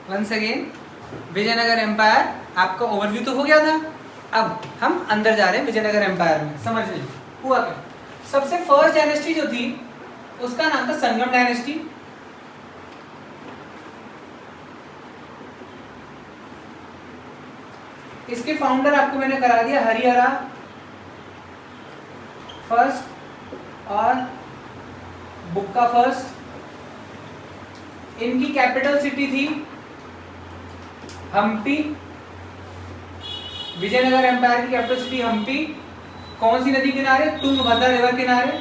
Once again Vijayanagar empire आपका overview तो हो गया था। अब हम अंदर जा रहे हैं विजयनगर एम्पायर में, समझने हुआ क्या। सबसे फर्स्ट डायनेस्टी जो थी उसका नाम था संगम डायनेस्टी। इसके फाउंडर आपको मैंने करा दिया हरिहरा फर्स्ट और बुक्का फर्स्ट। इनकी कैपिटल सिटी थी हम्पी। विजयनगर एम्पायर की कैपिटल सिटी हम्पी। कौन सी नदी किनारे? तुंगभद्रा रिवर किनारे।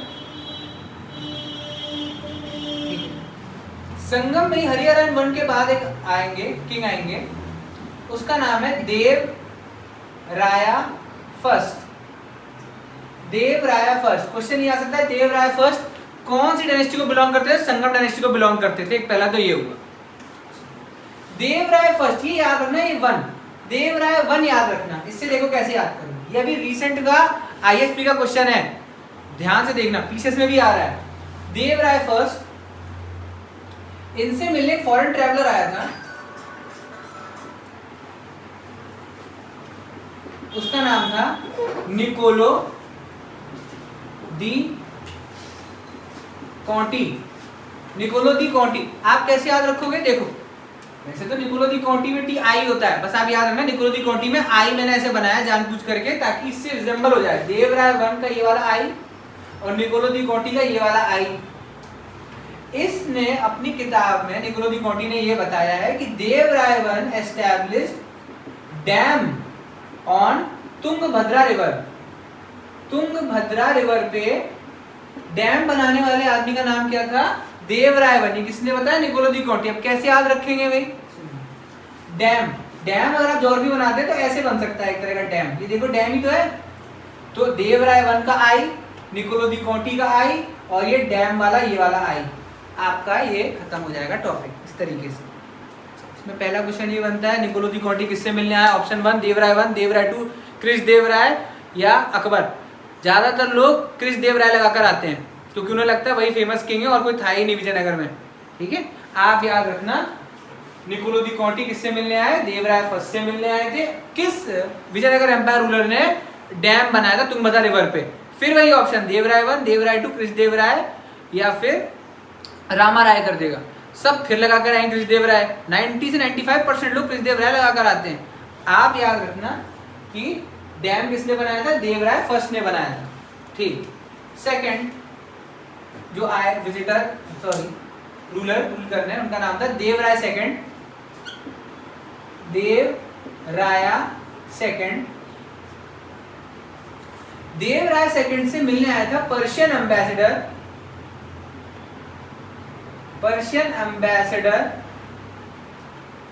संगम में हरिहरा वन के बाद एक आएंगे किंग आएंगे, उसका नाम है देव राया फर्स्ट। देव राया फर्स्ट। क्वेश्चन ये आ सकता है देव राया फर्स्ट कौन सी डायनेस्टी को बिलोंग करते थे? संगम डायनेस्टी को बिलोंग करते थे। एक पहला तो ये हुआ देव राय फर्स्ट, ये याद रखना, ये वन देव राय वन याद रखना। इससे देखो कैसे याद करोगे, ये अभी रिसेंट का आईएसपी का क्वेश्चन है, ध्यान से देखना, पीसीएस में भी आ रहा है। देव राय फर्स्ट, इनसे मिलने एक फॉरेन ट्रैवलर आया था, उसका नाम था निकोलो दी कॉन्टी। निकोलो दी कॉन्टी आप कैसे याद रखोगे? देखो वैसे तो निकोलो दी कॉन्टी में टी आई होता है, बस आप याद रखना निकोलो दी कॉन्टी में आई मैंने ऐसे बनाया जानबूझ करके ताकि इससे रिजेंबल हो जाए। देवराय वन का ये वाला आई और निकोलो दी कॉन्टी का ये वाला आई। इसने अपनी किताब में निकोलो दी कॉन्टी ने ये बताया है कि Devaraya one established dam on Tungabhadra river. Tungabhadra river पे डैम बनाने वाले आदमी का नाम क्या था? देवराय वन। किसने बताया? निकोलो दी कॉन्टी। अब कैसे याद रखेंगे भाई? डैम, डैम अगर आप जोर भी बनाते हैं तो ऐसे बन सकता है एक तरह का डैम। ये देखो डैम ही तो है। तो देवराय वन का आई, निकोलो दी कॉन्टी का आई और ये डैम वाला ये वाला आई, आपका ये खत्म हो जाएगा टॉपिक इस तरीके से। इसमें पहला क्वेश्चन ये बनता है निकोलो दी कॉन्टी किससे मिलने आया? Option one Devaraya one, Devaraya two Kris Devaraya या अकबर। ज्यादातर लोग क्रिस देवराय लगाकर आते हैं क्योंकि उन्हें लगता है वही फेमस किंग है और कोई था ही नहीं विजयनगर में। ठीक है, आप याद रखना निकोलो दी कॉन्टी किससे मिलने आए? देवराय फर्स्ट से मिलने आए थे। किस विजयनगर एम्पायर रूलर ने डैम बनाया था तुंगभद्रा रिवर पे? फिर वही option Devaraya one, Devaraya two Kris Devaraya या फिर रामा राय कर देगा। सब फिर लगाकर आएंगे क्रिस देवराय। 90 से 95% लोग क्रिस देवराय लगाकर आते हैं। आप याद रखना कि डैम किसने बनाया था? देवराय फर्स्ट ने बनाया था। ठीक, सेकंड जो आए विजिटर रूलर रूल करने, उनका नाम था देवराय सेकंड। देवराया सेकंड। देवराय सेकंड से मिलने आया था Persian ambassador, Persian ambassador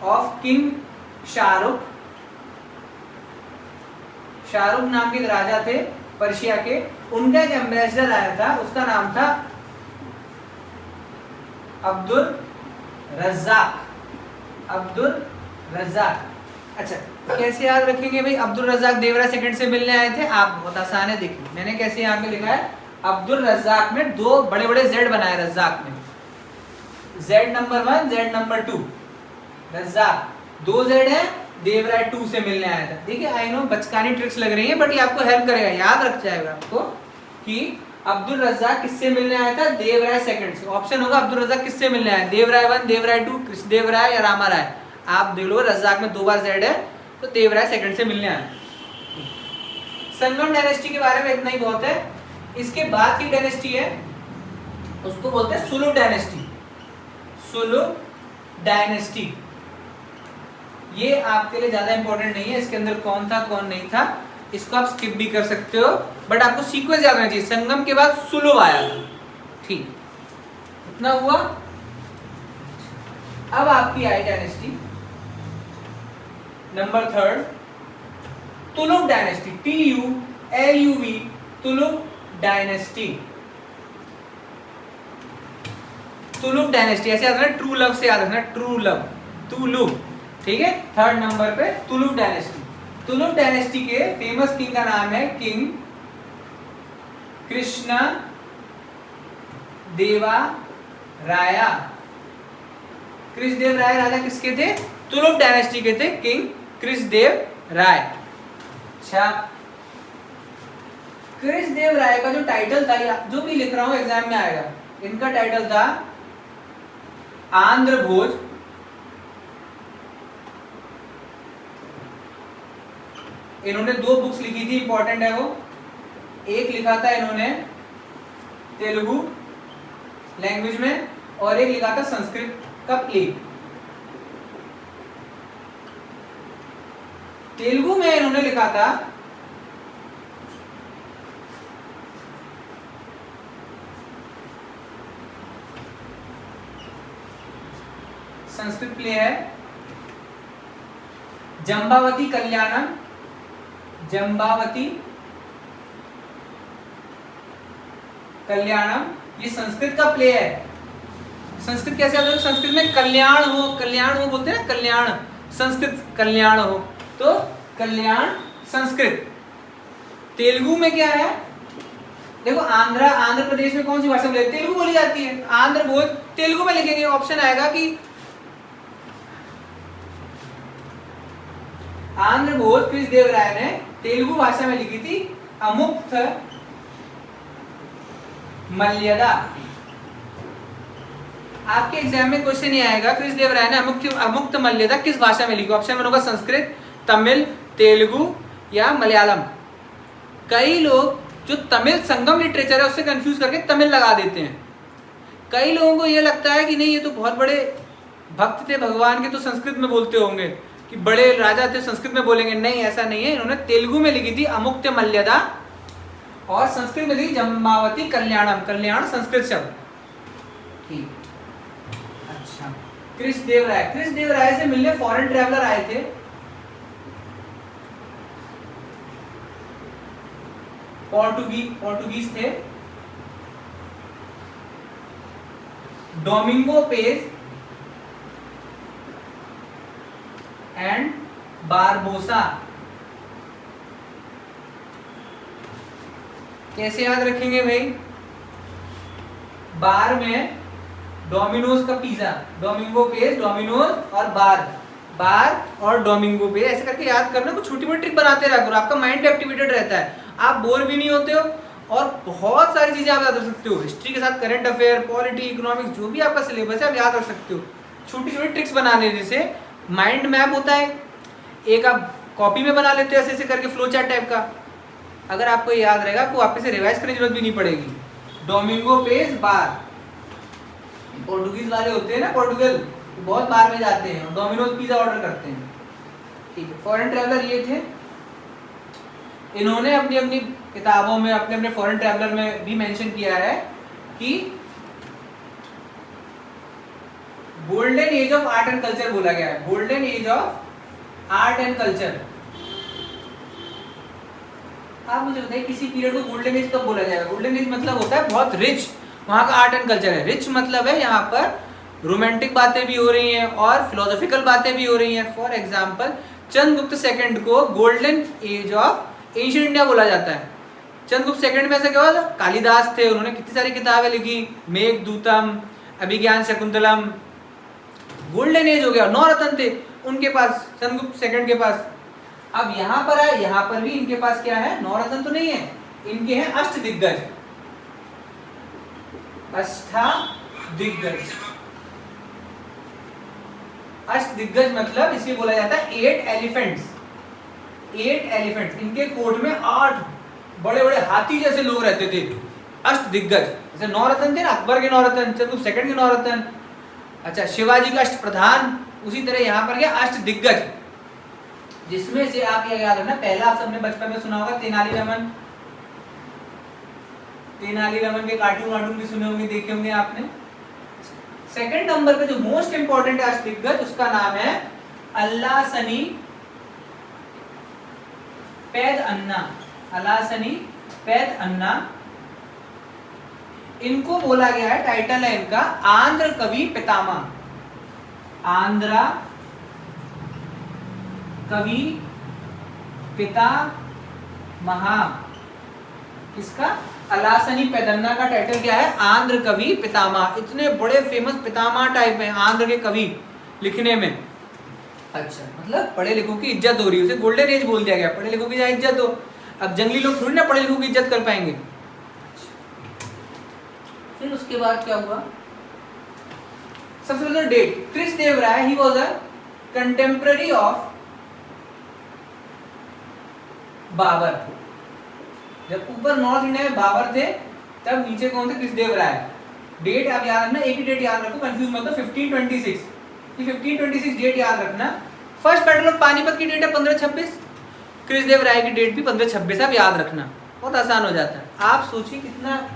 of king Shahrukh. Shahrukh नाम के राजा थे पर्शिया के, उनका एक एम्बेसडर आया था, उसका नाम था अब्दुल रज्जाक। अब्दुल रज्जाक। अच्छा, कैसे याद रखेंगे भाई? अब्दुल रज्जाक देवराय सेकंड से मिलने आए थे। आप बहुत आसान है, देखिए मैंने कैसे यहाँ पे लिखा है। अब्दुल रज्जाक में दो बड़े बड़े जेड बनाए रज्जाक में, Z number 1 Z number 2। Razzaq दो जेड है, देवराय 2 से मिलने आया था। देखिए आई नो बचकानी ट्रिक्स लग रही है बट ये आपको हेल्प करेगा, याद रख जाएगा आपको कि अब्दुल रज्जाक किससे मिलने आया था? देवराय सेकंड से। ऑप्शन होगा अब्दुल रज्जाक किससे मिलने आया? देवराय वन, देवराय टू, कृष्ण देवराय या रामा राय। आप देख लो रज्जाक में दो बार जेड है तो देवराय सेकंड से मिलने आया। संगम डायनेस्टी के बारे में इतना ही बहुत है। इसके बाद की डायनेस्टी है उसको बोलते हैं सुलुक डायनेस्टी। सुलुक डायनेस्टी ये आपके लिए ज्यादा इंपॉर्टेंट नहीं है, इसके अंदर कौन था कौन नहीं था इसको आप स्किप भी कर सकते हो, बट आपको सीक्वेंस याद रहना चाहिए। संगम के बाद सुलुक आया था। ठीक, इतना हुआ। अब आपकी आई डायनेस्टी नंबर 3 Tuluva dynasty. TULUV Tuluva dynasty. Tuluva dynasty ऐसे याद रखना, ट्रू लव से याद रखना, ट्रू लव तुलुक। ठीक है, 3rd नंबर पे तुलुक डायनेस्टी। तुलुक डायनेस्टी के फेमस किंग का नाम है किंग कृष्ण देवा राया। कृष्ण देव राय राजा किसके थे? तुलुप डायनेस्टी के थे किंग कृष्णदेव राय। अच्छा, कृष्णदेव राय का जो टाइटल था, जो भी लिख रहा हूं एग्जाम में आएगा, इनका टाइटल था आंध्र भोज। इन्होंने 2 बुक्स लिखी थी, इंपॉर्टेंट है वो। एक लिखा था इन्होंने तेलुगु लैंग्वेज में और एक लिखा था संस्कृत का प्ले। तेलुगु में इन्होंने लिखा था संस्कृत प्ले है जंबावती कल्याणम। जंबावती कल्याणम, ये संस्कृत का प्ले है। संस्कृत कैसे आता है? संस्कृत में कल्याण हो, कल्याण हो बोलते हैं ना, कल्याण, संस्कृत कल्याण हो, तो कल्याण संस्कृत। तेलुगु में क्या है? देखो, आंध्र प्रदेश में कौन सी भाषा बोली? तेलुगु बोली जाती है। आंध्र भोज तेलुगु में लिखेंगे, ऑप्शन आएगा कि आंध्र भोज कृष्णदेव राय ने तेलुगु भाषा में लिखी थी अमुक्त मल्यदा। आपके एग्जाम में क्वेश्चन नहीं आएगा कृष्णदेव राय ने अमुक्त मल्यदा किस भाषा में लिखी? ऑप्शन होगा संस्कृत, तमिल, तेलुगु या मलयालम। कई लोग जो तमिल संगम लिटरेचर है उससे कंफ्यूज करके तमिल लगा देते हैं। कई लोगों को यह लगता है कि नहीं, ये तो बहुत बड़े भक्त थे भगवान के, तो संस्कृत में बोलते होंगे, कि बड़े राजा थे संस्कृत में बोलेंगे। नहीं, ऐसा नहीं है। इन्होंने तेलुगु में लिखी थी अमुक्त मल्यदा और संस्कृत में लिखी जम्बावती कल्याणम। कल्याण संस्कृत शब्द। ठीक, अच्छा, कृष्णदेव राय से मिलने फॉरेन ट्रैवलर आए थे। पोर्टुगीज थे, डोमिंगो पेज एंड बारबोसा। कैसे याद रखेंगे भाई? बार में डोमिनोज का पिज्जा, डोमिंगो पेज, डोमिनोज और बार और डोमिंगो पेज, ऐसे करके याद करना। कुछ छोटी मोटी ट्रिक बनाते रहा करो, आपका माइंड एक्टिवेटेड रहता है, आप बोर भी नहीं होते हो और बहुत सारी चीजें आप याद रख सकते हो। हिस्ट्री के साथ करंट अफेयर, पॉलिटी, इकोनॉमिक्स, जो भी आपका सिलेबस है आप याद रख सकते हो। छोटी छोटी ट्रिक्स बना लेने से माइंड मैप होता है। एक आप कॉपी में बना लेते हो ऐसे ऐसे करके, फ्लो चार्ट टाइप का। अगर आपको याद रहेगा तो वापस से रिवाइज करने की जरूरत भी नहीं पड़ेगी। डोमिंगो पेज बार, पोर्टुगीज वाले होते हैं ना, पोर्टुगल, बहुत बार में जाते हैं और डोमिनोज पिज्जा ऑर्डर करते हैं। ठीक है, फॉरेन ट्रैवलर ये थे। इन्होंने अपनी अपनी किताबों में, अपने अपने फॉरेन ट्रैवलर में भी मेंशन किया है कि golden age of art and culture बोला गया है। Golden age of art and culture. आप मुझे बताइए किसी पीरियड को गोल्डन एज कब बोला जाएगा? गोल्डन एज मतलब होता है बहुत रिच, वहां का आर्ट एंड कल्चर है। रिच मतलब है यहाँ पर रोमांटिक बातें भी हो रही हैं और फिलोसॉफिकल बातें भी हो रही हैं। फॉर एग्जाम्पल, चंद्रगुप्त सेकंड को golden age of ancient India बोला जाता है। चंद्रगुप्त सेकंड में ऐसा क्या हुआ? कालिदास थे, उन्होंने कितनी सारी किताबें लिखी, मेघदूतम, अभिज्ञान शकुंतलम। गोल्डन एज हो गया, 9 रत्न थे उनके पास, चंद्रगुप्त सेकंड के पास। अब यहाँ पर है, यहाँ पर भी इनके पास क्या है? 9 रत्न तो नहीं है, इनके हैं अष्टदिग्गज। अष्टदिग्गज, अष्टदिग्गज मतलब इसलिए बोला जाता है 8 एलिफेंट्स। 8 एलिफेंट्स, इनके कोर्ट में 8 बड़े बड़े हाथी जैसे लोग रहते थे, अष्टदिग्गज। जैसे 9 रत्न थे ना, अकबर के 9 रत्न, चंद्रगुप्त सेकंड के 9 रत्न। अच्छा, शिवाजी का अष्ट प्रधान, उसी तरह यहाँ पर क्या? अष्टदिग्गज, जिसमें से आप ये याद रखना, पहला आप सबने बचपन में सुना होगा तेनालीरामन। तेनालीरामन के कार्टून भी सुने होंगे, देखे होंगे आपने। सेकंड नंबर पे जो मोस्ट इंपॉर्टेंट है अष्टदिग्गज, उसका नाम है अल्लासनी पैद अन्ना। अल्लासनी पैद अन्ना, इनको बोला गया है, टाइटल है इनका आंध्र कवि पितामह। आंध्र कवि पितामह, इसका अलासनी पैदन्ना का टाइटल क्या है? आंध्र कवि पितामह। इतने बड़े फेमस पितामह टाइप में आंध्र के कवि लिखने में। अच्छा, मतलब पढ़े लिखों की इज्जत हो रही है, उसे गोल्डन एज बोल दिया गया, पढ़े लिखों की जहाँ इज्जत हो। अब जंगली लोग थोड़ी ना पढ़े लिखों की इज्जत कर पाएंगे। फिर उसके बाद क्या हुआ, सबसे पहले date, Krishnadeva Raya, he was a contemporary of Babur. जब ऊपर नॉर्थ इंडिया में बाबर थे, तब नीचे कौन थे, कृष्णदेव राय। डेट आप याद रखना, एक ही डेट याद रखो, कंफ्यूज मत हो। 1526, ये 1526 डेट याद रखना। फर्स्ट बैटल ऑफ पानीपत की डेट है 1526, कृष्णदेव राय की डेट भी 1526, आप याद रखना, बहुत आसान हो जाता है। आप सोचिए कितना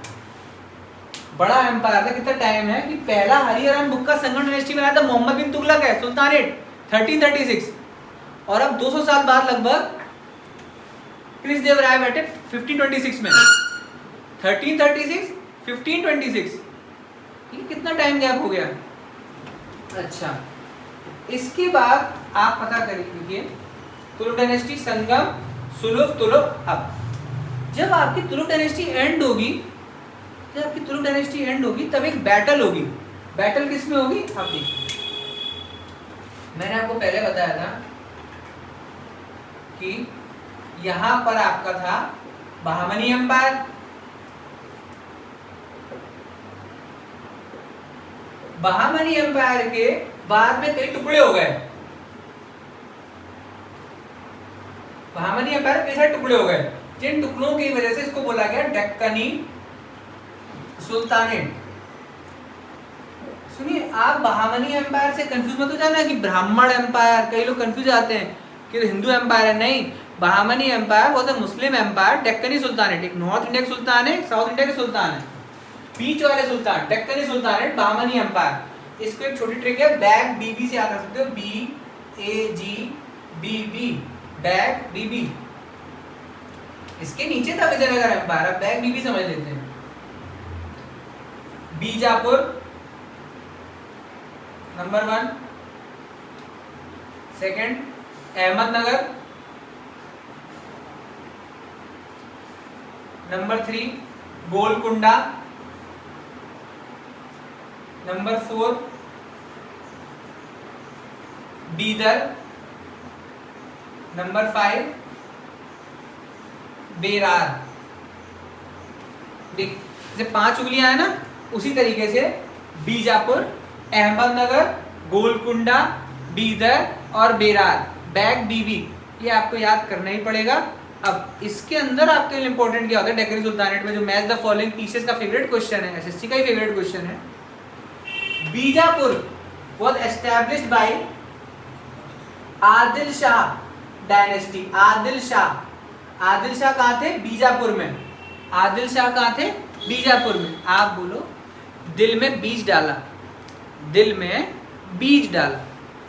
बड़ा एम्पायर था, कितना टाइम है कि पहला हरिहरन बुक का संगम डायनेस्टी बनाया था मोहम्मद बिन तुगलक है, सुल्तानेट 1336, और अब 200 साल बाद लगभग कृष्णदेव राय बैठे 1526 में। 1336, 1526, ये कितना टाइम गैप हो गया। अच्छा, इसके बाद आप पता करिए तुलुक डायनेस्टी, संगम, सुलुक, तुलुक। अब जब आपकी तुलुक डायनेस्टी एंड होगी, जब आपकी तुलुक डायनेस्टी एंड होगी, तब एक बैटल होगी। बैटल किसमें होगी, आप देखिए, मैंने आपको पहले बताया था कि यहां पर आपका था बहामनी एम्पायर, बहामनी एम्पायर के बाद में कई टुकड़े हो गए, बहामनी एम्पायर कई सारे टुकड़े हो गए, जिन टुकड़ों की वजह से इसको बोला गया डेक्कनी सुल्तानेट। सुनिए, आप बहामनी एम्पायर से कंफ्यूज मत हो जाना कि ब्राह्मण एम्पायर, कई लोग कंफ्यूज आते हैं कि हिंदू एम्पायर है, नहीं, Bahmani empire was a Muslim empire, Deccani sultanate, एक नॉर्थ इंडिया के सुल्तान है, साउथ इंडिया के सुल्तान है, बीच वाले सुल्तान, डेक्कनी सुल्तानेट, बहामनी एम्पायर। इसको एक छोटी ट्रिक है, बैग बीबी से याद रख सकते हो, BAG बैग बीबी। इसके नीचे था विजयनगर एम्पायर, अब बैग बीबी समझ लेते हैं। Bijapur number 1, second Ahmednagar, number 3 Golconda, number 4 Bidar, number 5 Berar. देख, जैसे 5 उंगलियां है ना, उसी तरीके से बीजापुर, अहमदनगर, गोलकुंडा, बीदर और बेरार, बैग बीबी, ये आपको याद करना ही पड़ेगा। अब इसके अंदर आपके लिए इंपॉर्टेंट क्या होता है, डेक्कनी सुल्तानेट में जो मैच द फॉलोइंग पीसेस का फेवरेट क्वेश्चन है, एसएससी का ही फेवरेट क्वेश्चन है। Bijapur was established bye Adil Shah dynasty. Adil Shah कहाँ थे, बीजापुर में। आदिल शाह कहाँ थे, बीजापुर में। आप बोलो, दिल में बीज डाला, दिल में बीज डाला,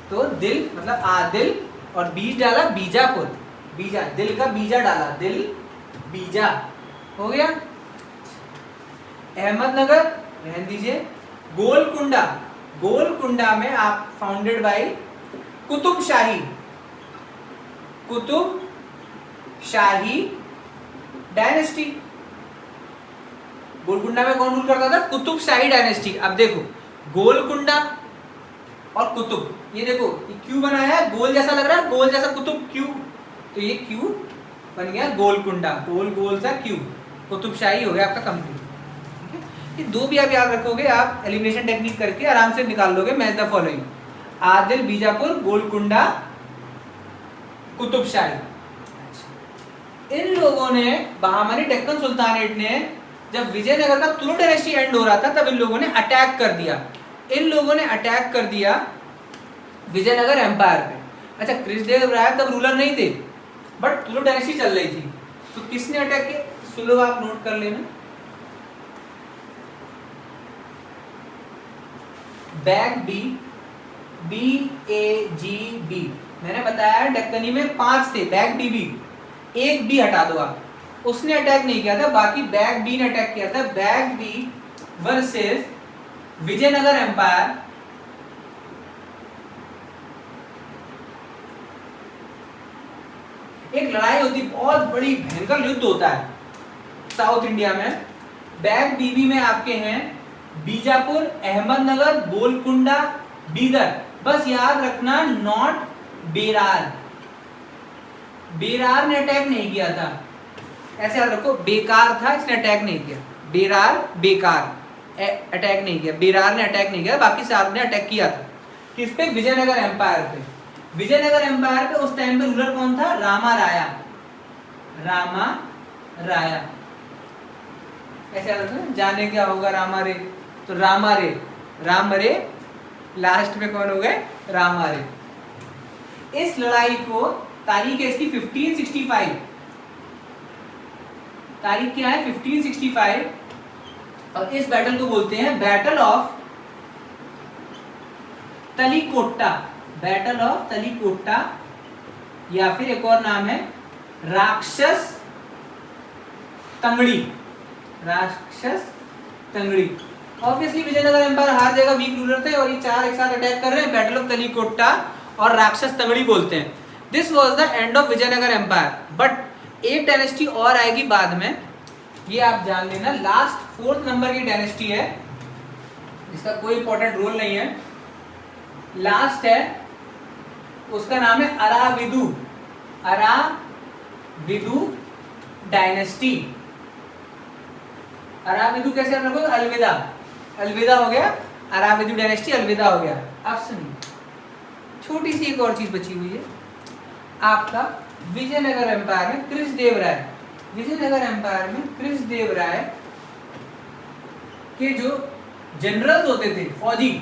तो दिल मतलब आदिल और बीज डाला बीजापुर, बीजा, दिल का बीजा डाला, दिल बीजा, हो गया। अहमदनगर रहने दीजिए। गोलकुंडा, गोलकुंडा में आप founded by Qutub shahi dynasty. Golconda में कौन रूल करता था, कुतुब शाही डायनेस्टी। अब देखो, गोलकुंडा और कुतुब, ये देखो ये क्यू बनाया है, गोल जैसा लग रहा है, गोल जैसा कुतुब, क्यू, तो ये क्यू बन गया गोलकुंडा, गोल गोल सा क्यू, कुतुब शाही हो गया आपका कंप्लीट। ये दो भी आप याद रखोगे, आप एलिमिनेशन टेक्निक करके आराम से निकाल लोगे। Match the following, Adil, Bijapur, Golconda, Qutb Shahi. इन लोगों ने, बहामनी डेक्कन सुल्तानेट ने, जब विजयनगर का तुलुक डायनेस्टी एंड हो रहा था, तब इन लोगों ने अटैक कर दिया, इन लोगों ने अटैक कर दिया विजयनगर एम्पायर पे। अच्छा, कृष्णदेव राय तब रूलर नहीं थे, बट तुलुक डायनेस्टी चल रही थी, तो किसने अटैक किया, सुलो आप नोट कर लेना। बैग बी, BAGB, मैंने बताया डेक्कनी में 5 थे, बैग बीबी, एक बी हटा दो आप, उसने अटैक नहीं किया था, बाकी बैग बी ने अटैक किया था। बैग बी वर्सेस विजयनगर एम्पायर, एक लड़ाई होती, बहुत बड़ी भयंकर युद्ध होता है साउथ इंडिया में। बैग बीबी में आपके हैं बीजापुर, अहमदनगर, गोलकुंडा, बीदर। बस याद रखना, नॉट बेरार, बेरार ने अटैक नहीं किया था, ऐसे याद रखो, बेकार था इसने अटैक नहीं किया, बेरार बेकार अटैक नहीं किया, बेरार ने अटैक नहीं किया, बाकी सारों ने अटैक किया था। किस पे? विजयनगर एम्पायर पे। विजयनगर एम्पायर पे उस टाइम पे रूलर कौन था? रामा राया, रामा राया, ऐसे याद रखो, जाने क्या होगा रामा रे, तो रामा रे, राम रे, लास्ट में कौन हो गए? रामा रे। इस लड़ाई को तारीख है इसकी 1565, तारीख क्या है? 1565, और इस बैटल को बोलते हैं बैटल ऑफ तलीकोट्टा, बैटल ऑफ तलीकोट्टा, या फिर एक और नाम है राक्षस तंगड़ी, राक्षस तंगड़ी। ऑब्वियसली विजयनगर एम्पायर हार जाएगा, वीक रूलर थे, और ये चार एक साथ अटैक कर रहे हैं, बैटल ऑफ तलीकोट्टा और राक्षस तंगड़ी बोलते हैं। This was the end of Vijayanagar empire. But एक डायनेस्टी और आएगी बाद में, ये आप जान लेना, लास्ट 4th नंबर की डायनेस्टी है, इसका कोई इंपॉर्टेंट रोल नहीं है, लास्ट है, उसका नाम है अराविदु, अराविदु डायनेस्टी। अराविदु कैसे रखो? अलविदा, अलविदा हो गया, अराविदु डायनेस्टी अलविदा हो गया। अब सुनिए, छोटी सी एक और चीज बची हुई है आपका, विजयनगर एम्पायर में कृष्णदेव राय, विजयनगर एम्पायर में कृष्णदेव राय के जो जनरल्स होते थे, फौजी,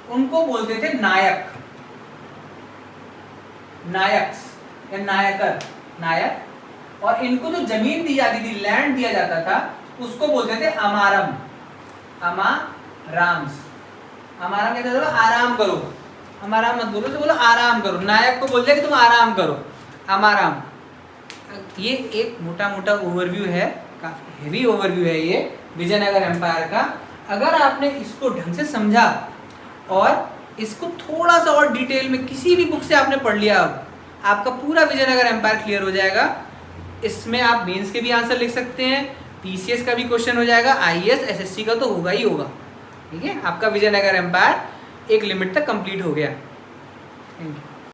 उनको बोलते थे नायक, नायक्स या नायकर, नायक। और इनको जो जमीन दी जाती थी, लैंड दिया जाता था, उसको बोलते थे अमारम, अमाराम्स। अमाराम कहते थे आराम करो, अमाराम मत बोलो, तो बोलो आराम करो, नायक को बोलते कि तुम आराम करो, अमाराम। ये एक मोटा मोटा ओवरव्यू है, काफी हेवी ओवरव्यू है ये विजयनगर एम्पायर का। अगर आपने इसको ढंग से समझा और इसको थोड़ा सा और डिटेल में किसी भी बुक से आपने पढ़ लिया, आपका पूरा विजयनगर एम्पायर क्लियर हो जाएगा। इसमें आप मेंस के भी आंसर लिख सकते हैं, पीसीएस का भी क्वेश्चन हो जाएगा, आईएएस एसएससी का तो होगा ही होगा। ठीक है, आपका विजयनगर एम्पायर एक लिमिट तक कंप्लीट हो गया। Thank you.